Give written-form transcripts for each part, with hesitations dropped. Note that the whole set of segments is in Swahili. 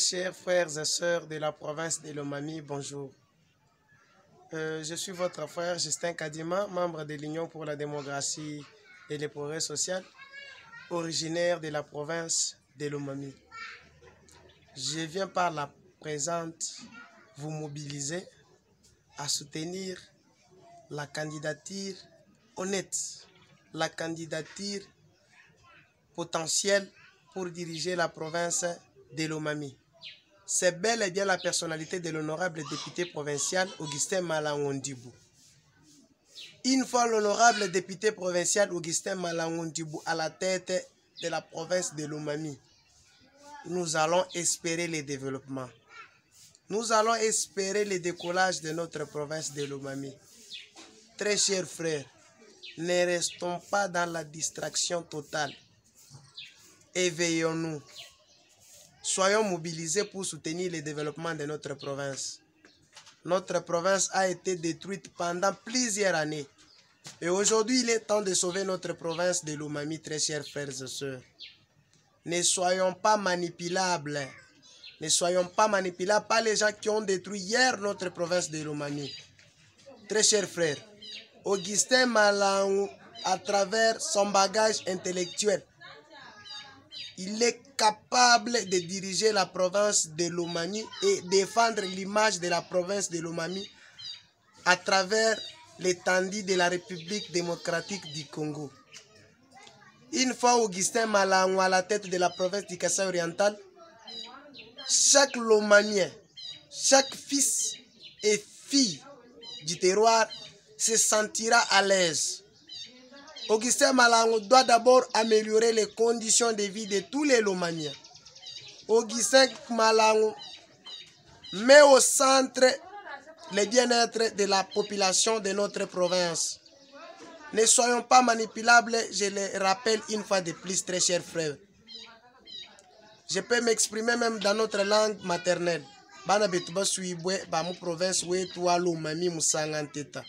chers frères et sœurs de la province de Lomami, bonjour. Je suis votre frère Justin Kadima, membre de l'Union pour la démocratie et le progrès social, originaire de la province de Lomami. Je viens par la présente vous mobiliser à soutenir la candidature honnête, la candidature potentielle pour diriger la province de Lomami. C'est bel et bien la personnalité de l'honorable député provincial Augustin Malangondibou. Une fois l'honorable député provincial Augustin Malangondibou à la tête de la province de Lomami, nous allons espérer le développement. Nous allons espérer le décollage de notre province de Lomami. Très chers frères, ne restons pas dans la distraction totale. Éveillons-nous. Soyons mobilisés pour soutenir le développement de notre province. Notre province a été détruite pendant plusieurs années. Et aujourd'hui, il est temps de sauver notre province de Lomami, très chers frères et sœurs. Ne soyons pas manipulables. Ne soyons pas manipulables par les gens qui ont détruit hier notre province de Lomami. Très chers frères, Augustin Malangou, à travers son bagage intellectuel, il est capable de diriger la province de Lomami et défendre l'image de la province de Lomami à travers l'étendue de la République démocratique du Congo. Une fois Augustin Malangou à la tête de la province du Kasaï oriental, chaque Lomamien, chaque fils et fille du terroir se sentira à l'aise. Augustin Malangou doit d'abord améliorer les conditions de vie de tous les Lomamiens. Augustin Malangou met au centre le bien-être de la population de notre province. Ne soyons pas manipulables, je le rappelle une fois de plus, très chers frères. Je peux m'exprimer même dans notre langue maternelle. Bana betuba suibwe ba mu province wetu wa Lomami musanganteta.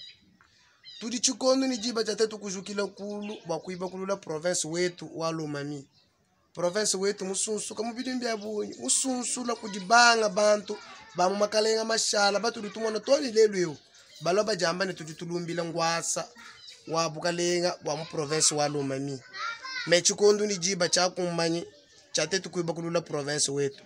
Tudi chikondo ni jiba jatetu kujukila kulu bakuiba kulula province wetu wa Lomami. Province wetu musunsu kamubidimbi abunyi musunsu la kujibanga bantu ba mu makalenga mashala batu litumona toli lelweo baloba jamba ne tujitulumbila ngwasa wa bukalenga wa mu province wa Lomami. Me chikondo ni jiba cha kummanyi chatetu kuiba kulula province wetu.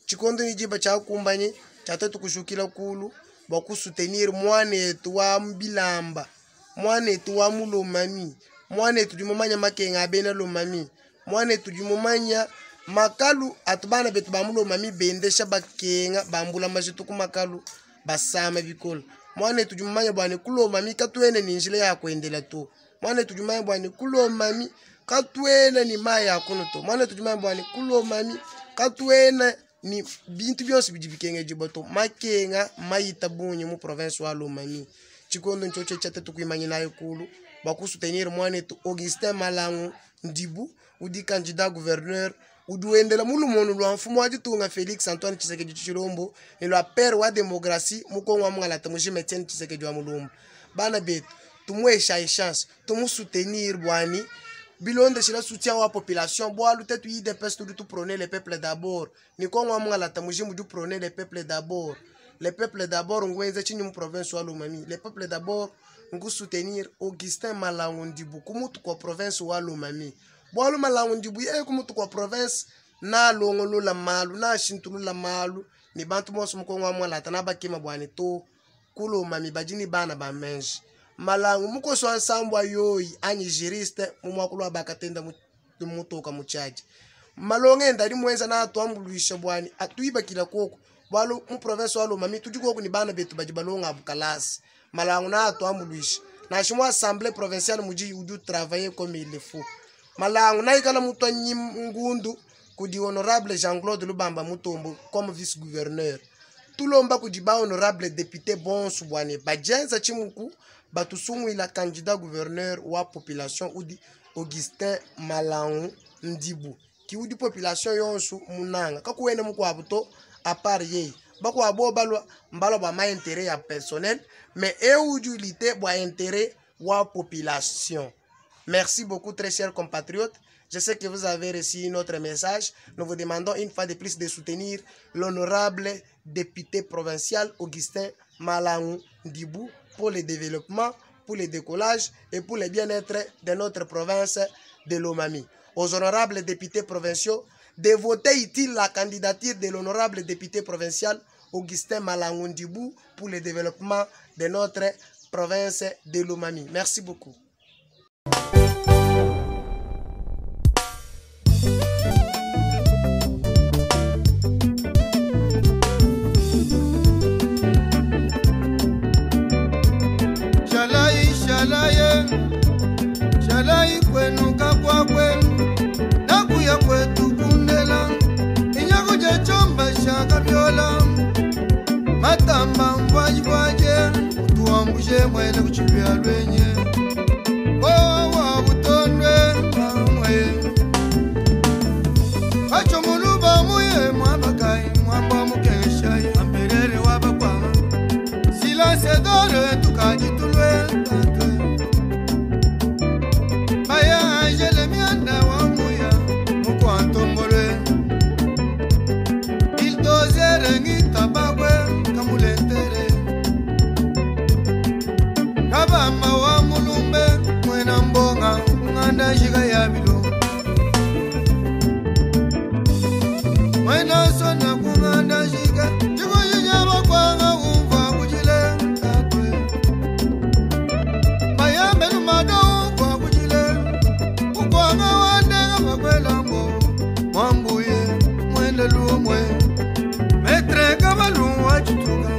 Chikondo ni jiba cha kumbanyi chatetu kushukila kulu bakusutenir mwanetu wa mbilamba. Mwanetu wa Lomami, mwanetu jumumanya makenga abena Lomami, mwanetu jumumanya makalu atubana betu ba Lomami bendesha bakenga bambula mashituku makalu basama bikola. Mwanetu jumumanya bwani kulomami katwene ni njile ya kuendela to. Mwanetu jumumanya bwani kulomami katwene ni maya kuno to. Mwanetu jumumanya bwani kulomami katwene ni bintu byose bijibikenge jiboto makenga mayita bunye mu province wa Lomami. Chikondo nchoche chatetu kuimanyina yekulu bakusutenir mwanetu Augustin Malangou Ndibu udi candidat gouverneur uduendela mulumonu lwa mfumo wajitunga Félix Antoine Tshisekedi Tshilombo ni lwa père wa démocratie mukongo wa mngalata mujime Etienne Tshisekedi wa mulumbu. Bana betu tumwesha chance tumusoutenir bwani bilonde shila soutien wa population bwalu tetu IDPS tu prôner le peuple d'abord ni kongo wa mngalata mujime du prôner le peuple d'abord. Le peuple d'abord, on va une province ou Lomami. Le peuple d'abord, on va soutenir Augustin Malangou Ndibu. Comment tu province ou Lomami? Bon, Malangou Ndibu, comment tu province na longolo la malu, na shintulu la malu. Ni bantu mo sumuko ngwa la tanaba kima bwani to kulo mami bajini bana ba menji. Malangou muko so ensemble yoyi anyi juriste mumwakulo abakatenda mutoka muchaji. Malonge ndali mwenza na atwambuluisha bwani atuiba kila koko. Balo mu province wa Lomami tujiko ni bana betu bajibalonga bukalasi Malangou na atwambuluisha na shimwa assemblée provinciale muji udu travailler comme il le faut. Malangou na ikala mutwa ngundu kudi honorable Jean-Claude Lubamba Mutombo comme vice-gouverneur. Tulomba kudiba honorable député Bonsu bwane bajenza chimuku batusumu ila candidat gouverneur wa population udi Augustin Malangou Ndibu ki udi population yonsu munanga kakuwene mukwabuto à part ye bako abo balwa mbalo ba ma intérêt ya personnel mais utilité ba intérêt wa population. Merci beaucoup très chers compatriotes. Je sais que vous avez reçu notre message. Nous vous demandons une fois de plus de soutenir l'honorable député provincial Augustin Malangou Ndibou pour le développement, pour le décollage et pour le bien-être de notre province de Lomami. Aux honorables députés provinciaux, de voter utile la candidature de l'honorable député provincial Augustin Malangou Ndibou pour le développement de notre province de Lomami. Merci beaucoup. Shalai kwenu kakwa kwenu nakuya kwetu kundela inyago ja chomba shaka vyola matamba mvaji kwaje tuambuje mwene kuchipia lwenye wa butondwe mamwe acho muluba muye mwabakai mwamba mukesha amperere wabakwa silence dore tukajitulwe tatwe Maya jelemiana wamuya mukwantombolwe Ildozere ngitabagwe kamulentere Kabama wa mulumbe mwena mbonga nganda shiga yabilo Mwena sona kunganda shiga Jigo yinyaba kwanga umva kujile tatwe Maya menu mado Mwambuye mwende lumwe Metre kabalu wachituka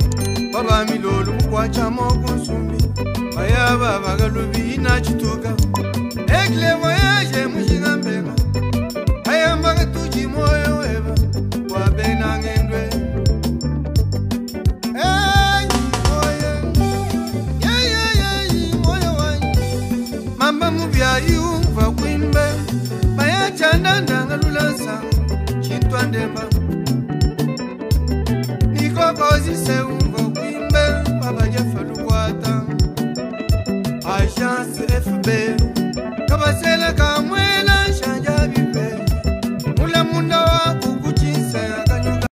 Baba milolu mkwacha mokonsumi Mayaba bagalubi inachituka Ekle voyage mushinga mbega Ayambaga tuji moyo weba Wabena ngendwe Hey, moye Yeah, moyo wanyi Mamba mubya yuva kwimbe Chandanda ngalulasa chintwa ndemba Niko kozi seu